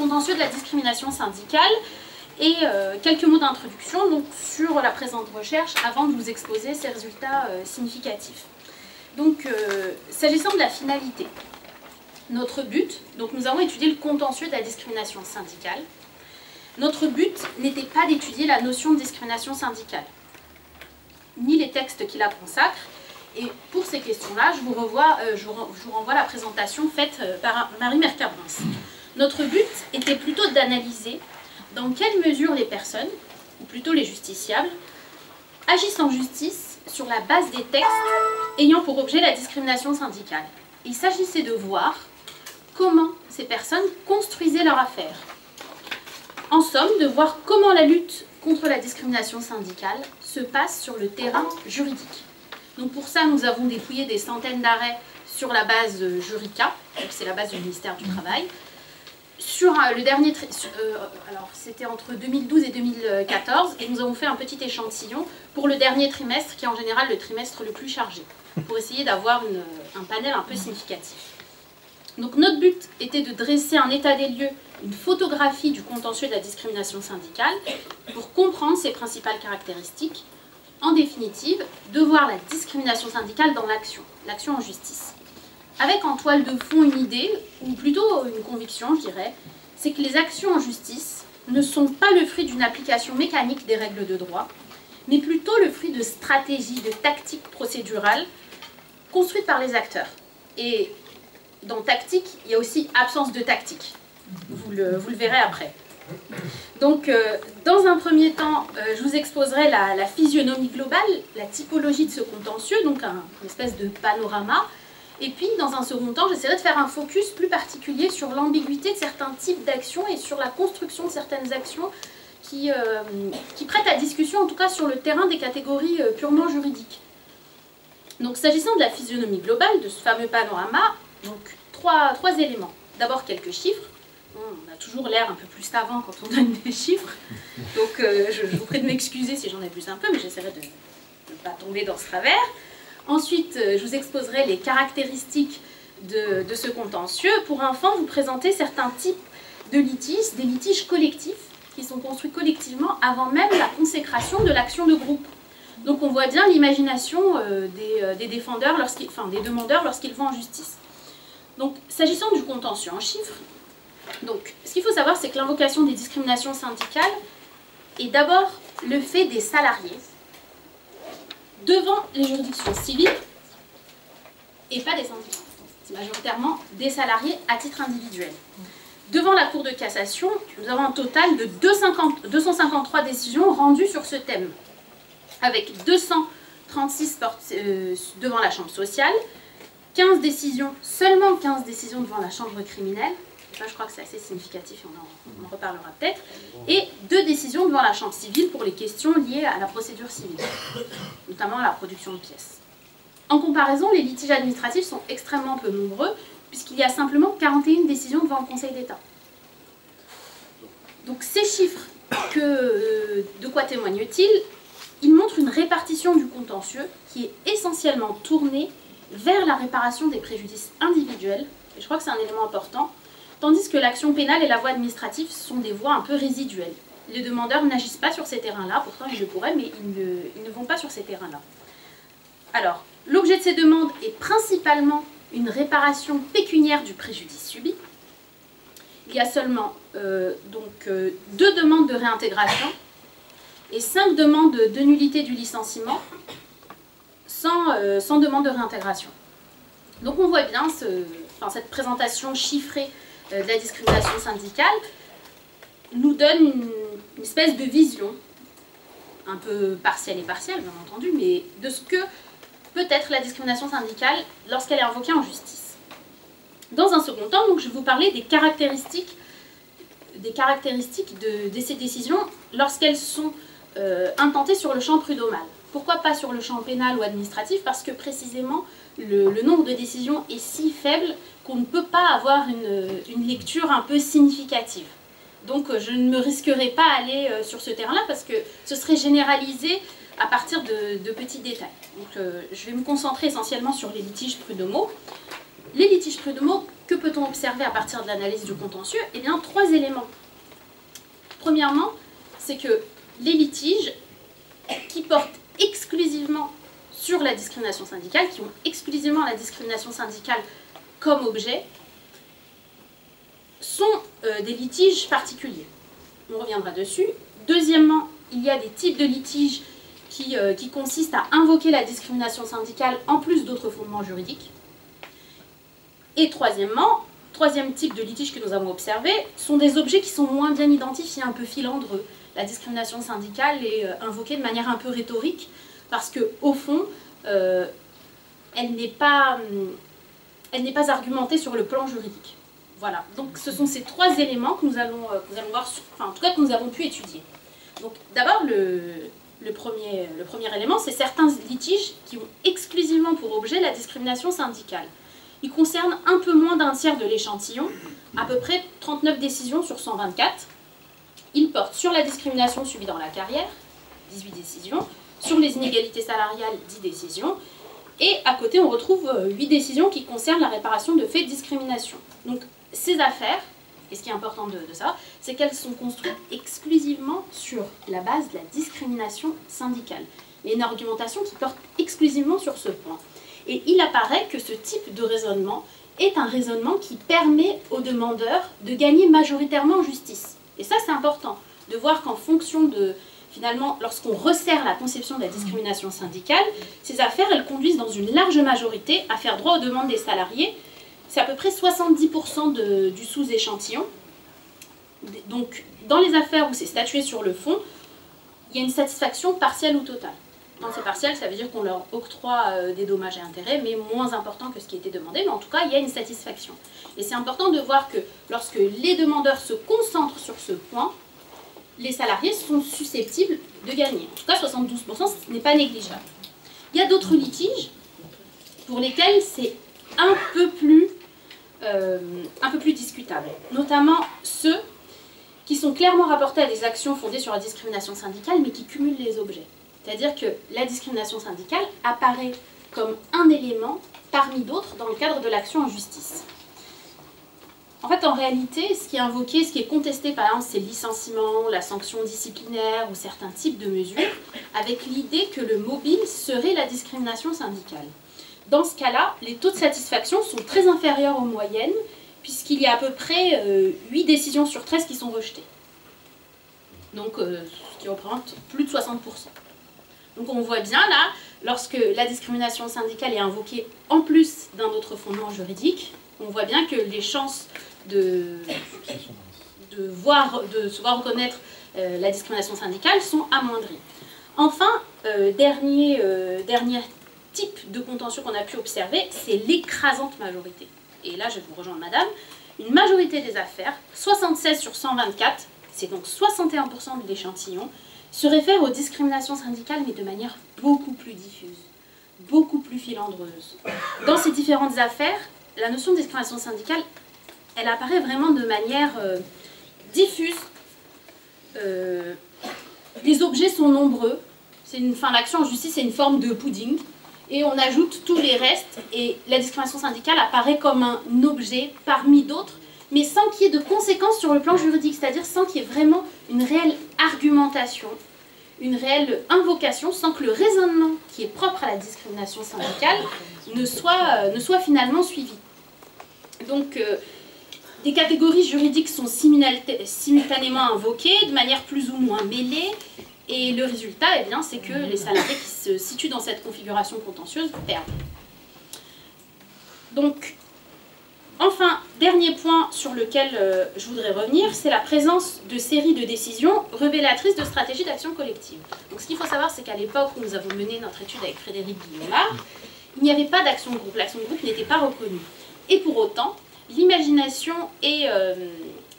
contentieux de la discrimination syndicale et quelques mots d'introduction donc, sur la présente recherche avant de vous exposer ses résultats significatifs. Donc, s'agissant de la finalité, notre but, donc nous avons étudié le contentieux de la discrimination syndicale. Notre but n'était pas d'étudier la notion de discrimination syndicale, ni les textes qui la consacrent. Et pour ces questions-là, je vous renvoie à la présentation faite par Marie Mercabras. Notre but était plutôt d'analyser dans quelle mesure les personnes, ou plutôt les justiciables, agissent en justice sur la base des textes ayant pour objet la discrimination syndicale. Il s'agissait de voir comment ces personnes construisaient leur affaire. En somme, de voir comment la lutte contre la discrimination syndicale se passe sur le terrain juridique. Donc pour ça, nous avons dépouillé des centaines d'arrêts sur la base Jurica, c'est la base du ministère du Travail. Sur le dernier, alors c'était entre 2012 et 2014, et nous avons fait un petit échantillon pour le dernier trimestre, qui est en général le trimestre le plus chargé, pour essayer d'avoir un panel un peu significatif. Donc notre but était de dresser un état des lieux, une photographie du contentieux de la discrimination syndicale, pour comprendre ses principales caractéristiques. En définitive, de voir la discrimination syndicale dans l'action en justice. Avec en toile de fond une idée, ou plutôt une conviction, je dirais, c'est que les actions en justice ne sont pas le fruit d'une application mécanique des règles de droit, mais plutôt le fruit de stratégies, de tactiques procédurales construites par les acteurs. Et dans tactique, il y a aussi absence de tactique. Vous le verrez après. Donc, dans un premier temps, je vous exposerai la physionomie globale, la typologie de ce contentieux, donc une espèce de panorama. Et puis, dans un second temps, j'essaierai de faire un focus plus particulier sur l'ambiguïté de certains types d'actions et sur la construction de certaines actions qui prêtent à discussion, en tout cas sur le terrain des catégories purement juridiques. Donc, s'agissant de la physionomie globale, de ce fameux panorama, donc, trois éléments. D'abord, quelques chiffres. On a toujours l'air un peu plus savant quand on donne des chiffres, donc je vous prie de m'excuser si j'en abuse un peu, mais j'essaierai de ne pas tomber dans ce travers. Ensuite, je vous exposerai les caractéristiques de ce contentieux pour enfin vous présenter certains types de litiges, des litiges collectifs qui sont construits collectivement avant même la consécration de l'action de groupe. Donc on voit bien l'imagination des demandeurs lorsqu'ils vont en justice. Donc s'agissant du contentieux en chiffres, donc, ce qu'il faut savoir, c'est que l'invocation des discriminations syndicales est d'abord le fait des salariés devant les juridictions civiles et pas des syndicats. C'est majoritairement des salariés à titre individuel. Devant la Cour de cassation, nous avons un total de 253 décisions rendues sur ce thème, avec 236 devant la Chambre sociale, seulement 15 décisions devant la Chambre criminelle. Ça, je crois que c'est assez significatif, on en reparlera peut-être. Et 2 décisions devant la Chambre civile pour les questions liées à la procédure civile, notamment à la production de pièces. En comparaison, les litiges administratifs sont extrêmement peu nombreux, puisqu'il y a simplement 41 décisions devant le Conseil d'État. Donc ces chiffres, de quoi témoignent-ils? Ils montrent une répartition du contentieux qui est essentiellement tournée vers la réparation des préjudices individuels, et je crois que c'est un élément important, tandis que l'action pénale et la voie administrative sont des voies un peu résiduelles. Les demandeurs n'agissent pas sur ces terrains-là, pourtant ils le pourraient, mais ils ne vont pas sur ces terrains-là. Alors, l'objet de ces demandes est principalement une réparation pécuniaire du préjudice subi. Il y a seulement 2 demandes de réintégration et 5 demandes de nullité du licenciement sans demande de réintégration. Donc on voit bien cette présentation chiffrée de la discrimination syndicale nous donne une espèce de vision, un peu partielle et partielle bien entendu, mais de ce que peut être la discrimination syndicale lorsqu'elle est invoquée en justice. Dans un second temps, donc, je vais vous parler des caractéristiques de ces décisions lorsqu'elles sont intentées sur le champ prud'homal. Pourquoi pas sur le champ pénal ou administratif? Parce que précisément, le nombre de décisions est si faible qu'on ne peut pas avoir une lecture un peu significative. Donc je ne me risquerai pas à aller sur ce terrain-là parce que ce serait généralisé à partir de petits détails. Donc je vais me concentrer essentiellement sur les litiges prud'homaux. Les litiges prud'homaux que peut-on observer à partir de l'analyse du contentieux? Eh bien, 3 éléments. Premièrement, c'est que les litiges qui portent exclusivement sur la discrimination syndicale, qui ont exclusivement la discrimination syndicale comme objet, sont des litiges particuliers. On reviendra dessus. Deuxièmement, il y a des types de litiges qui consistent à invoquer la discrimination syndicale en plus d'autres fondements juridiques. Et troisièmement, troisième type de litige que nous avons observé, sont des objets qui sont moins bien identifiés, un peu filandreux. La discrimination syndicale est invoquée de manière un peu rhétorique, parce qu'au fond, elle n'est pas argumentée sur le plan juridique. Voilà, donc ce sont ces 3 éléments que nous allons voir, enfin en tout cas que nous avons pu étudier. Donc d'abord, le premier élément, c'est certains litiges qui ont exclusivement pour objet la discrimination syndicale. Ils concernent un peu moins d'un tiers de l'échantillon, à peu près 39 décisions sur 124. Ils portent sur la discrimination subie dans la carrière, 18 décisions, sur les inégalités salariales, 10 décisions, et à côté on retrouve 8 décisions qui concernent la réparation de faits de discrimination. Donc ces affaires, et ce qui est important de savoir, c'est qu'elles sont construites exclusivement sur la base de la discrimination syndicale. Il y a une argumentation qui porte exclusivement sur ce point. Et il apparaît que ce type de raisonnement est un raisonnement qui permet aux demandeurs de gagner majoritairement en justice. Et ça, c'est important, de voir qu'en fonction de, finalement, lorsqu'on resserre la conception de la discrimination syndicale, ces affaires, elles conduisent dans une large majorité à faire droit aux demandes des salariés. C'est à peu près 70% du sous-échantillon. Donc, dans les affaires où c'est statué sur le fond, il y a une satisfaction partielle ou totale. Quand c'est partiel, ça veut dire qu'on leur octroie des dommages et intérêts, mais moins importants que ce qui était demandé, mais en tout cas, il y a une satisfaction. Et c'est important de voir que lorsque les demandeurs se concentrent sur ce point, les salariés sont susceptibles de gagner. En tout cas, 72%, ce n'est pas négligeable. Il y a d'autres litiges pour lesquels c'est un peu plus discutable, notamment ceux qui sont clairement rapportés à des actions fondées sur la discrimination syndicale, mais qui cumulent les objets. C'est-à-dire que la discrimination syndicale apparaît comme un élément parmi d'autres dans le cadre de l'action en justice. En fait, en réalité, ce qui est invoqué, ce qui est contesté, par exemple, c'est le licenciement, la sanction disciplinaire ou certains types de mesures, avec l'idée que le mobile serait la discrimination syndicale. Dans ce cas-là, les taux de satisfaction sont très inférieurs aux moyennes, puisqu'il y a à peu près 8 décisions sur 13 qui sont rejetées. Donc, ce qui représente plus de 60%. Donc on voit bien là, lorsque la discrimination syndicale est invoquée en plus d'un autre fondement juridique, on voit bien que les chances de se voir reconnaître la discrimination syndicale sont amoindries. Enfin, dernier type de contentieux qu'on a pu observer, c'est l'écrasante majorité. Et là, je vais vous rejoindre, madame. Une majorité des affaires, 76 sur 124, c'est donc 61% de l'échantillon, se réfère aux discriminations syndicales, mais de manière beaucoup plus diffuse, beaucoup plus filandreuse. Dans ces différentes affaires, la notion de discrimination syndicale, elle apparaît vraiment de manière diffuse. Les objets sont nombreux. L'action en justice, c'est une forme de pudding. Et on ajoute tous les restes. Et la discrimination syndicale apparaît comme un objet parmi d'autres, mais sans qu'il y ait de conséquences sur le plan juridique, c'est-à-dire sans qu'il y ait vraiment une réelle argumentation, une réelle invocation, sans que le raisonnement qui est propre à la discrimination syndicale ne soit finalement suivi. Donc, des catégories juridiques sont simultanément invoquées, de manière plus ou moins mêlée, et le résultat, eh bien, c'est que les salariés qui se situent dans cette configuration contentieuse perdent. Donc, enfin, dernier point sur lequel je voudrais revenir, c'est la présence de séries de décisions révélatrices de stratégies d'action collective. Donc ce qu'il faut savoir, c'est qu'à l'époque où nous avons mené notre étude avec Frédéric Guillaumard, il n'y avait pas d'action de groupe, l'action de groupe n'était pas reconnue. Et pour autant, l'imagination et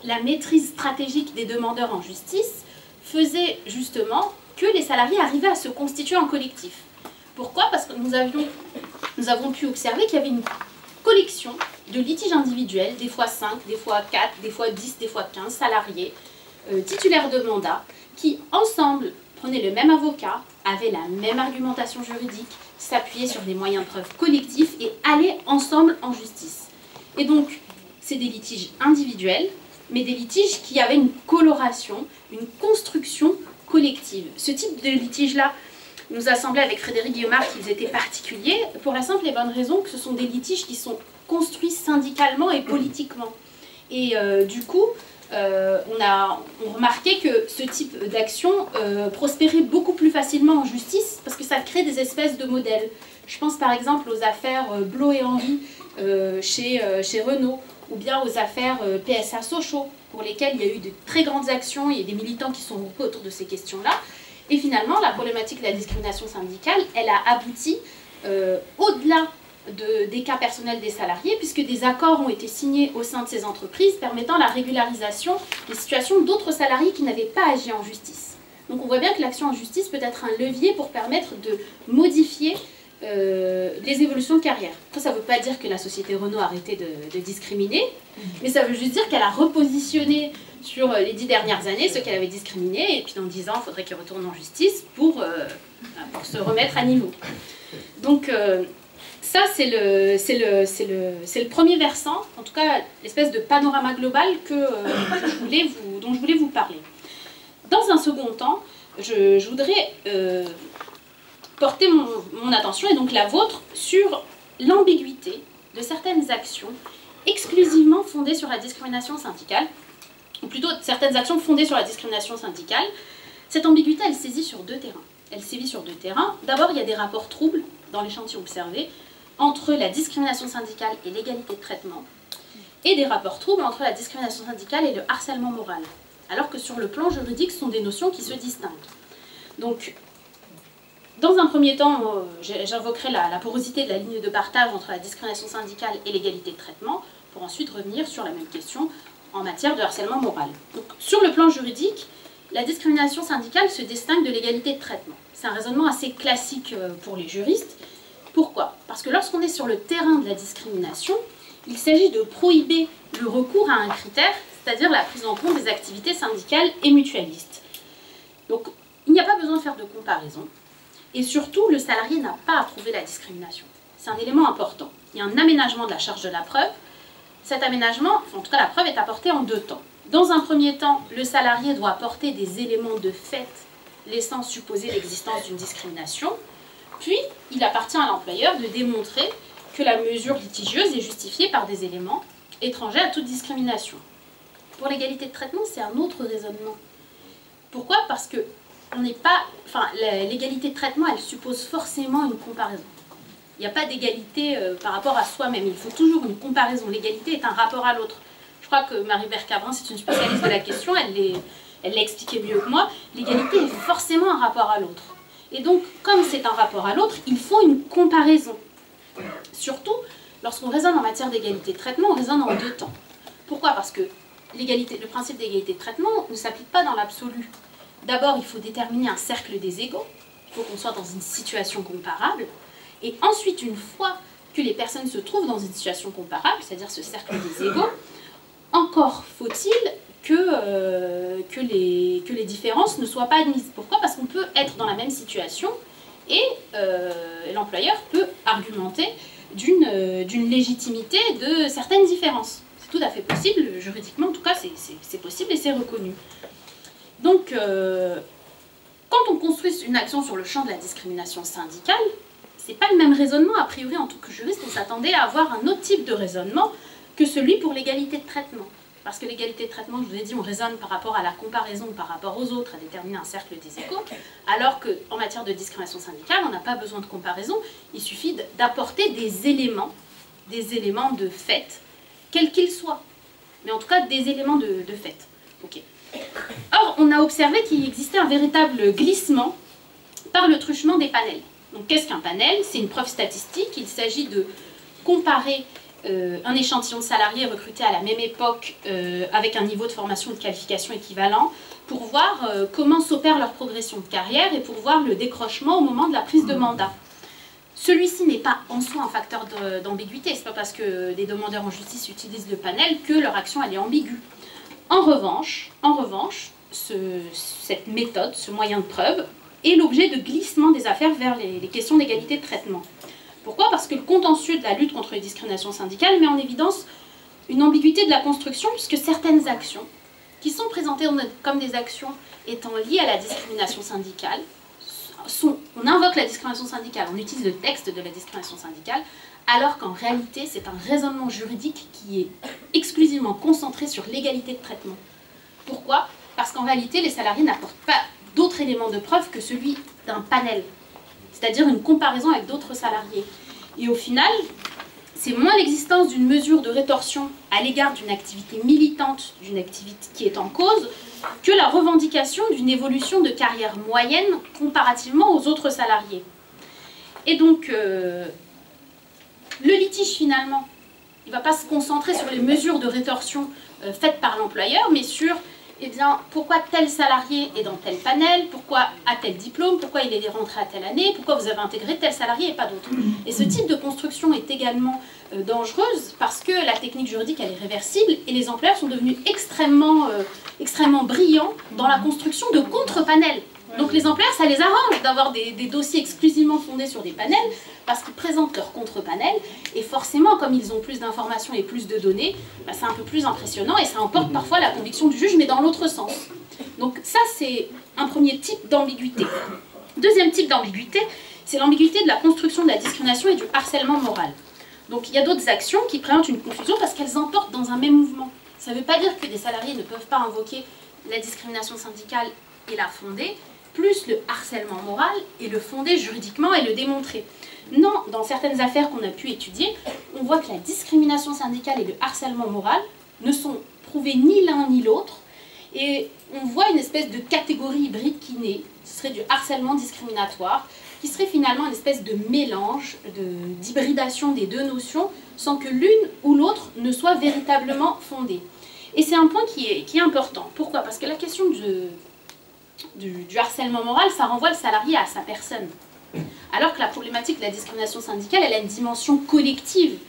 la maîtrise stratégique des demandeurs en justice faisaient justement que les salariés arrivaient à se constituer en collectif. Pourquoi? Parce que nous avons pu observer qu'il y avait une collection de litiges individuels, des fois 5, des fois 4, des fois 10, des fois 15 salariés, titulaires de mandat, qui ensemble prenaient le même avocat, avaient la même argumentation juridique, s'appuyaient sur des moyens de preuve collectifs et allaient ensemble en justice. Et donc, c'est des litiges individuels, mais des litiges qui avaient une coloration, une construction collective. Ce type de litige-là nous a semblé avec Frédéric Guillaumard qu'ils étaient particuliers, pour la simple et bonne raison que ce sont des litiges qui sont construits syndicalement et politiquement. Et du coup, on remarquait que ce type d'action prospérait beaucoup plus facilement en justice parce que ça crée des espèces de modèles. Je pense par exemple aux affaires Blo et Henry chez Renault, ou bien aux affaires PSA Sochaux, pour lesquelles il y a eu de très grandes actions, il y a des militants qui sont groupés autour de ces questions-là. Et finalement, la problématique de la discrimination syndicale, elle a abouti au-delà des cas personnels des salariés, puisque des accords ont été signés au sein de ces entreprises permettant la régularisation des situations d'autres salariés qui n'avaient pas agi en justice. Donc on voit bien que l'action en justice peut être un levier pour permettre de modifier les évolutions de carrière. Après, ça ne veut pas dire que la société Renault a arrêté de discriminer, mais ça veut juste dire qu'elle a repositionné sur les 10 dernières années ceux qu'elle avait discriminés, et puis dans 10 ans, il faudrait qu'ils retournent en justice pour se remettre à niveau. Donc ça, c'est le premier versant, en tout cas l'espèce de panorama global dont je voulais vous parler. Dans un second temps, je voudrais porter mon attention, et donc la vôtre, sur l'ambiguïté de certaines actions exclusivement fondées sur la discrimination syndicale, ou plutôt certaines actions fondées sur la discrimination syndicale. Cette ambiguïté, elle saisit sur deux terrains. Elle sévit sur deux terrains. D'abord, il y a des rapports troubles dans l'échantillon observé entre la discrimination syndicale et l'égalité de traitement, et des rapports troubles entre la discrimination syndicale et le harcèlement moral, alors que sur le plan juridique, ce sont des notions qui se distinguent. Donc, dans un premier temps, j'invoquerai la porosité de la ligne de partage entre la discrimination syndicale et l'égalité de traitement, pour ensuite revenir sur la même question en matière de harcèlement moral. Donc, sur le plan juridique, la discrimination syndicale se distingue de l'égalité de traitement. C'est un raisonnement assez classique pour les juristes. Pourquoi? Parce que lorsqu'on est sur le terrain de la discrimination, il s'agit de prohiber le recours à un critère, c'est-à-dire la prise en compte des activités syndicales et mutualistes. Donc, il n'y a pas besoin de faire de comparaison. Et surtout, le salarié n'a pas à prouver la discrimination. C'est un élément important. Il y a un aménagement de la charge de la preuve. Cet aménagement, en tout cas la preuve, est apportée en deux temps. Dans un premier temps, le salarié doit apporter des éléments de fait laissant supposer l'existence d'une discrimination. Puis, il appartient à l'employeur de démontrer que la mesure litigieuse est justifiée par des éléments étrangers à toute discrimination. Pour l'égalité de traitement, c'est un autre raisonnement. Pourquoi? Parce que l'égalité de traitement, elle suppose forcément une comparaison. Il n'y a pas d'égalité par rapport à soi-même. Il faut toujours une comparaison. L'égalité est un rapport à l'autre. Je crois que Marie-Bert Cabrin, c'est une spécialiste de la question, elle l'a expliqué mieux que moi. L'égalité est forcément un rapport à l'autre. Et donc, comme c'est un rapport à l'autre, il faut une comparaison. Surtout, lorsqu'on raisonne en matière d'égalité de traitement, on raisonne en deux temps. Pourquoi? Parce que le principe d'égalité de traitement ne s'applique pas dans l'absolu. D'abord, il faut déterminer un cercle des égaux. Il faut qu'on soit dans une situation comparable. Et ensuite, une fois que les personnes se trouvent dans une situation comparable, c'est-à-dire ce cercle des égaux, encore faut-il que les différences ne soient pas admises. Pourquoi? Parce qu'on peut être dans la même situation et l'employeur peut argumenter d'une légitimité de certaines différences. C'est tout à fait possible, juridiquement en tout cas, c'est possible et c'est reconnu. Donc, quand on construit une action sur le champ de la discrimination syndicale, c'est pas le même raisonnement. A priori, en tant que juriste, on s'attendait à avoir un autre type de raisonnement que celui pour l'égalité de traitement. Parce que l'égalité de traitement, je vous ai dit, on raisonne par rapport à la comparaison, par rapport aux autres, à déterminer un cercle des égaux, alors qu'en matière de discrimination syndicale, on n'a pas besoin de comparaison, il suffit d'apporter des éléments de fait, quels qu'ils soient, mais en tout cas des éléments de fait. Okay. Or, on a observé qu'il existait un véritable glissement par le truchement des panels. Donc, qu'est-ce qu'un panel? C'est une preuve statistique, il s'agit de comparer un échantillon de salariés recrutés à la même époque avec un niveau de formation et de qualification équivalent pour voir comment s'opère leur progression de carrière et pour voir le décrochement au moment de la prise de mandat. Celui-ci n'est pas en soi un facteur d'ambiguïté, c'est pas parce que des demandeurs en justice utilisent le panel que leur action elle est ambiguë. En revanche, cette méthode, ce moyen de preuve, est l'objet de glissement des affaires vers les questions d'égalité de traitement. Pourquoi? Parce que le contentieux de la lutte contre les discriminations syndicales met en évidence une ambiguïté de la construction, puisque certaines actions qui sont présentées comme des actions étant liées à la discrimination syndicale, on invoque la discrimination syndicale, on utilise le texte de la discrimination syndicale, alors qu'en réalité, c'est un raisonnement juridique qui est exclusivement concentré sur l'égalité de traitement. Pourquoi? Parce qu'en réalité, les salariés n'apportent pas d'autres éléments de preuve que celui d'un panel, c'est-à-dire une comparaison avec d'autres salariés. Et au final, c'est moins l'existence d'une mesure de rétorsion à l'égard d'une activité militante, d'une activité qui est en cause, que la revendication d'une évolution de carrière moyenne comparativement aux autres salariés. Et donc, le litige finalement, il ne va pas se concentrer sur les mesures de rétorsion faites par l'employeur, mais sur eh bien, pourquoi tel salarié est dans tel panel, pourquoi a tel diplôme, pourquoi il est rentré à telle année, pourquoi vous avez intégré tel salarié et pas d'autres. Et ce type de construction est également dangereuse parce que la technique juridique elle est réversible et les employeurs sont devenus extrêmement brillants dans la construction de contre-panels. Donc les employeurs, ça les arrange d'avoir des dossiers exclusivement fondés sur des panels parce qu'ils présentent leur contre-panel et forcément, comme ils ont plus d'informations et plus de données, bah, c'est un peu plus impressionnant et ça emporte parfois la conviction du juge, mais dans l'autre sens. Donc ça, c'est un premier type d'ambiguïté. Deuxième type d'ambiguïté, c'est l'ambiguïté de la construction de la discrimination et du harcèlement moral. Donc il y a d'autres actions qui présentent une confusion parce qu'elles emportent dans un même mouvement. Ça ne veut pas dire que des salariés ne peuvent pas invoquer la discrimination syndicale et la fonder, plus le harcèlement moral et le fonder juridiquement et le démontrer. Non, dans certaines affaires qu'on a pu étudier, on voit que la discrimination syndicale et le harcèlement moral ne sont prouvés ni l'un ni l'autre, et on voit une espèce de catégorie hybride qui naît, ce serait du harcèlement discriminatoire, qui serait finalement une espèce de mélange, d'hybridation des deux notions, sans que l'une ou l'autre ne soit véritablement fondée. Et c'est un point qui est important. Pourquoi? Parce que la question du harcèlement moral, ça renvoie le salarié à sa personne. Alors que la problématique de la discrimination syndicale, elle a une dimension collective.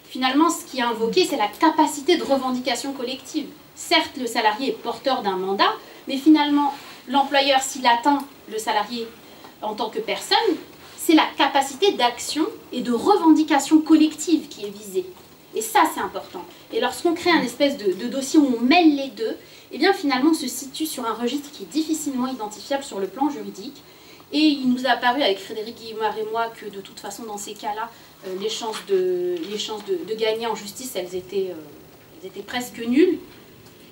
Finalement, ce qui est invoqué, c'est la capacité de revendication collective. Certes, le salarié est porteur d'un mandat, mais finalement, l'employeur, s'il atteint le salarié en tant que personne, c'est la capacité d'action et de revendication collective qui est visée. Et ça, c'est important. Et lorsqu'on crée un espèce de dossier où on mêle les deux, eh bien finalement on se situe sur un registre qui est difficilement identifiable sur le plan juridique. Et il nous a apparu avec Frédéric Guillemard et moi que de toute façon dans ces cas-là, les chances de gagner en justice, elles étaient presque nulles.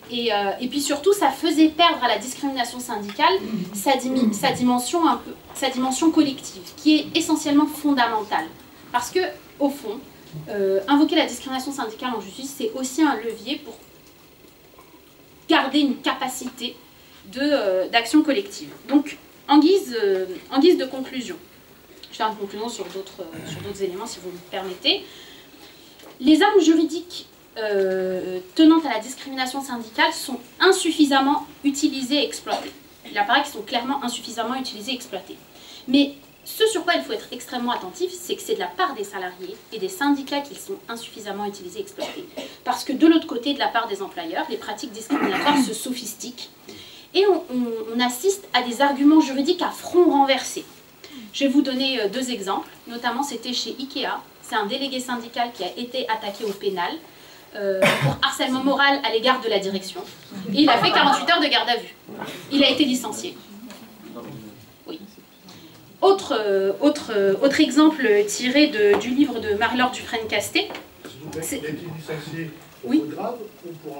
Et puis surtout, ça faisait perdre à la discrimination syndicale sa dimension collective, qui est essentiellement fondamentale. Parce que, au fond, invoquer la discrimination syndicale en justice, c'est aussi un levier pour garder une capacité d'action collective. Donc, en guise de conclusion, je fais une conclusion sur d'autres éléments, si vous me permettez. Les armes juridiques tenant à la discrimination syndicale sont insuffisamment utilisées et exploitées. Il apparaît qu'ils sont clairement insuffisamment utilisés et exploités. Mais ce sur quoi il faut être extrêmement attentif, c'est que c'est de la part des salariés et des syndicats qu'ils sont insuffisamment utilisés et exploités. Parce que de l'autre côté, de la part des employeurs, les pratiques discriminatoires se sophistiquent et on assiste à des arguments juridiques à front renversé. Je vais vous donner deux exemples, notamment c'était chez Ikea. C'est un délégué syndical qui a été attaqué au pénal pour harcèlement moral à l'égard de la direction. Et il a fait 48 heures de garde à vue. Il a été licencié. Oui. Autre exemple tiré du livre de Marie-Laure Dufresne-Castet. Il a été licencié pour oui. faute grave ou pour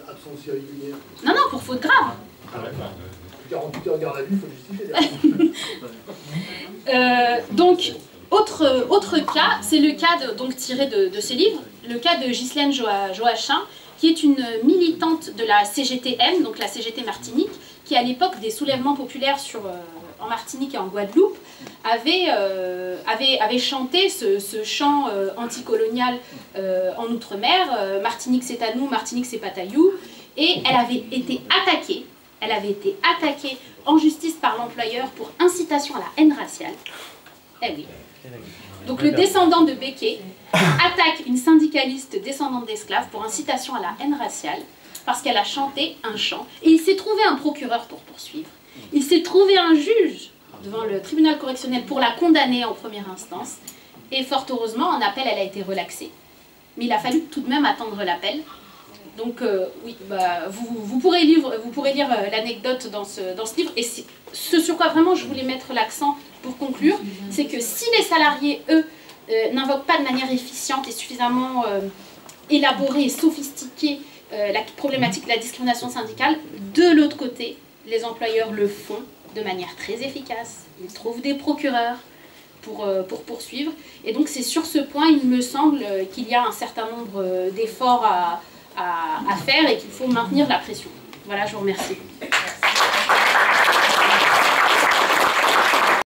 absence irrégulière? Non, non, pour faute grave. Ah, d'accord. 48 heures de garde à vue, il faut justifier. Donc, autre cas, c'est le cas donc, tiré de ces livres, le cas de Ghislaine Joachim, qui est une militante de la CGT-M, donc la CGT Martinique, qui à l'époque des soulèvements populaires en Martinique et en Guadeloupe, avait chanté ce chant anticolonial en Outre-mer, Martinique c'est à nous, Martinique c'est pas taillou, et elle avait été attaquée en justice par l'employeur pour incitation à la haine raciale. Eh oui. Donc le descendant de Becquet attaque une syndicaliste descendante d'esclaves pour incitation à la haine raciale parce qu'elle a chanté un chant. Et il s'est trouvé un procureur pour poursuivre. Il s'est trouvé un juge devant le tribunal correctionnel pour la condamner en première instance. Et fort heureusement, en appel, elle a été relaxée. mais il a fallu tout de même attendre l'appel. Donc oui, bah, vous pourrez lire l'anecdote dans ce livre, et ce sur quoi vraiment je voulais mettre l'accent pour conclure, c'est que si les salariés, eux, n'invoquent pas de manière efficiente et suffisamment élaborée et sophistiquée la problématique de la discrimination syndicale, de l'autre côté, les employeurs le font de manière très efficace, ils trouvent des procureurs pour poursuivre, et donc c'est sur ce point, il me semble, qu'il y a un certain nombre d'efforts à faire et qu'il faut maintenir la pression. Voilà, je vous remercie.